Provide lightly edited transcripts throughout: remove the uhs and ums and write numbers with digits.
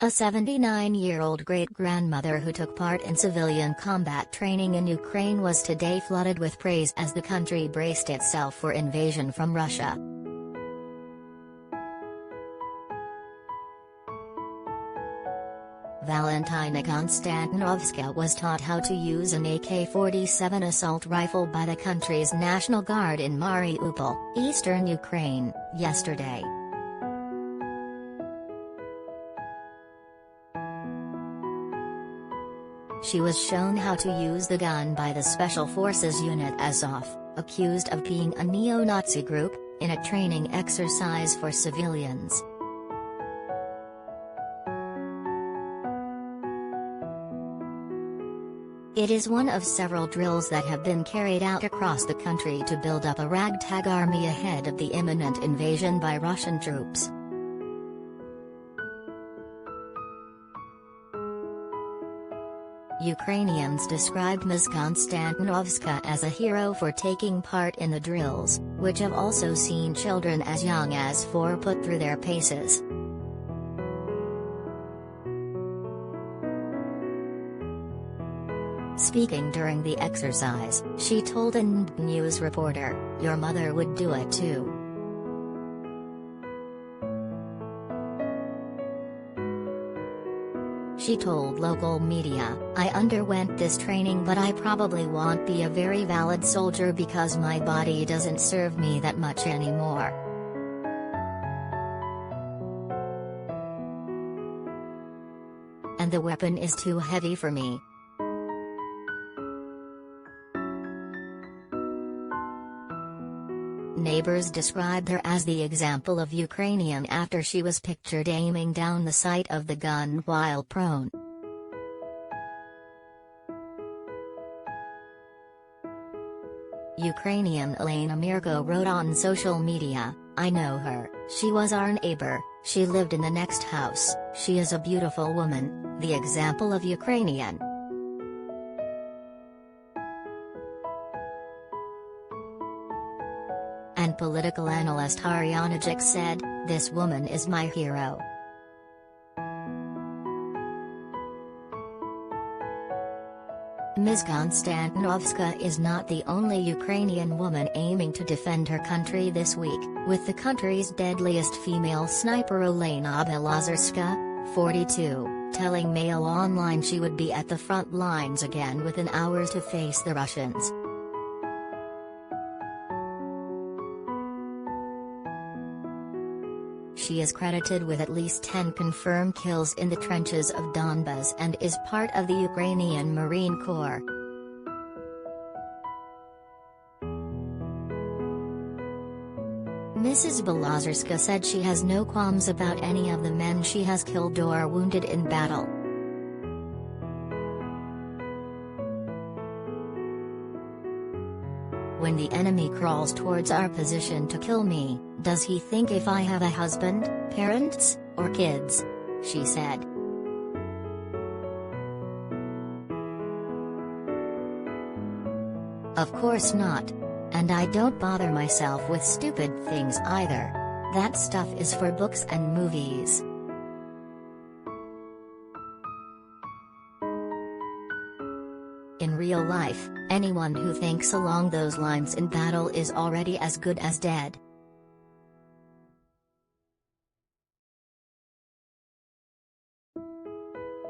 A 79-year-old great-grandmother who took part in civilian combat training in Ukraine was today flooded with praise as the country braced itself for invasion from Russia. Valentyna Konstantynovska was taught how to use an AK-47 assault rifle by the country's National Guard in Mariupol, eastern Ukraine, yesterday. She was shown how to use the gun by the Special Forces Unit Azov, accused of being a neo-Nazi group, in a training exercise for civilians. It is one of several drills that have been carried out across the country to build up a ragtag army ahead of the imminent invasion by Russian troops. Ukrainians described Ms. Konstantynovska as a hero for taking part in the drills, which have also seen children as young as 4 put through their paces. Speaking during the exercise, she told a news reporter, "Your mother would do it too." She told local media, "I underwent this training, but I probably won't be a very valid soldier because my body doesn't serve me that much anymore. And the weapon is too heavy for me." Neighbors described her as the example of Ukrainian after she was pictured aiming down the sight of the gun while prone. Ukrainian Elena Mirko wrote on social media, "I know her, she was our neighbor, she lived in the next house, she is a beautiful woman, the example of Ukrainian." And political analyst Ariana said, "This woman is my hero." Ms. Konstantynovska is not the only Ukrainian woman aiming to defend her country this week, with the country's deadliest female sniper Olena Belozerska, 42, telling Mail Online she would be at the front lines again within hours to face the Russians. She is credited with at least 10 confirmed kills in the trenches of Donbas and is part of the Ukrainian Marine Corps. Mrs. Belozerska said she has no qualms about any of the men she has killed or wounded in battle. "When the enemy crawls towards our position to kill me, does he think if I have a husband, parents, or kids?" she said. "Of course not. And I don't bother myself with stupid things either. That stuff is for books and movies." In real life, anyone who thinks along those lines in battle is already as good as dead.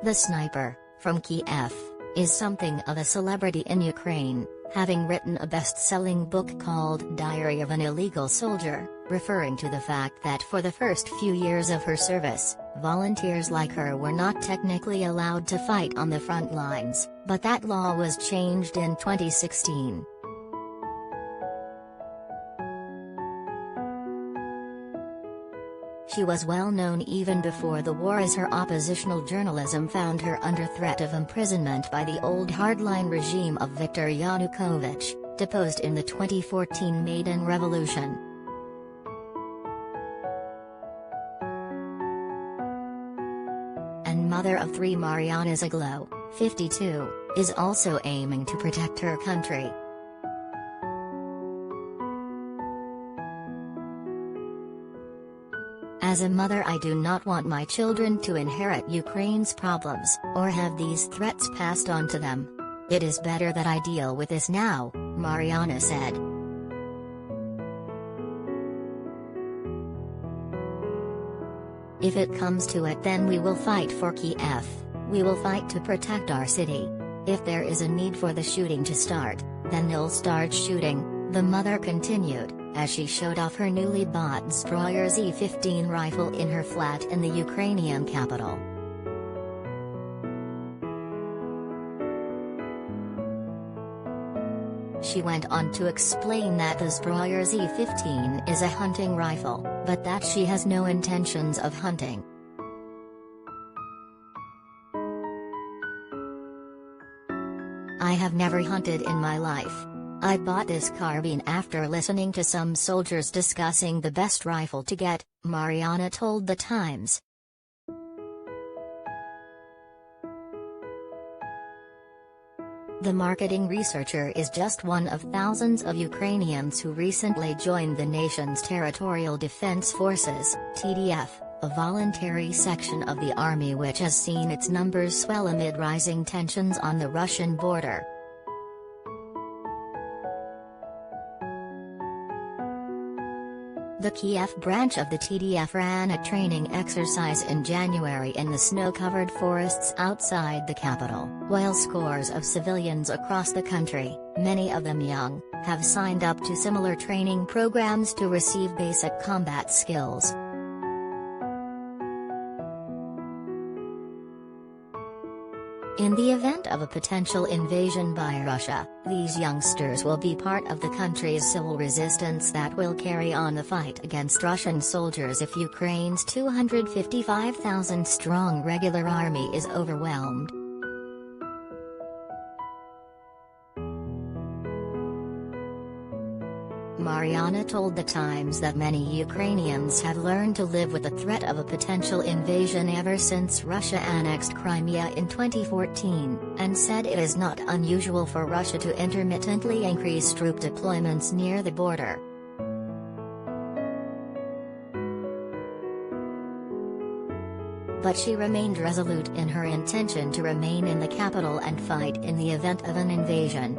The sniper, from Kiev, is something of a celebrity in Ukraine, having written a best-selling book called Diary of an Illegal Soldier, referring to the fact that for the first few years of her service, volunteers like her were not technically allowed to fight on the front lines, but that law was changed in 2016. She was well known even before the war as her oppositional journalism found her under threat of imprisonment by the old hardline regime of Viktor Yanukovych, deposed in the 2014 Maidan Revolution. And mother of 3 Mariana Zaglo, 52, is also aiming to protect her country. As a mother, I do not want my children to inherit Ukraine's problems, or have these threats passed on to them. It is better that I deal with this now, Mariana said. If it comes to it, then we will fight for Kiev. We will fight to protect our city. If there is a need for the shooting to start, then they'll start shooting, the mother continued, as she showed off her newly bought Zbroyer Z15 rifle in her flat in the Ukrainian capital. She went on to explain that the Zbroyer Z15 is a hunting rifle, but that she has no intentions of hunting. I have never hunted in my life. I bought this carbine after listening to some soldiers discussing the best rifle to get, Mariana told The Times. The marketing researcher is just one of thousands of Ukrainians who recently joined the nation's Territorial Defense Forces, TDF, a voluntary section of the army which has seen its numbers swell amid rising tensions on the Russian border. The Kiev branch of the TDF ran a training exercise in January in the snow-covered forests outside the capital, while scores of civilians across the country, many of them young, have signed up to similar training programs to receive basic combat skills. In the event of a potential invasion by Russia, these youngsters will be part of the country's civil resistance that will carry on the fight against Russian soldiers if Ukraine's 255,000-strong regular army is overwhelmed. Mariana told The Times that many Ukrainians have learned to live with the threat of a potential invasion ever since Russia annexed Crimea in 2014, and said it is not unusual for Russia to intermittently increase troop deployments near the border. But she remained resolute in her intention to remain in the capital and fight in the event of an invasion.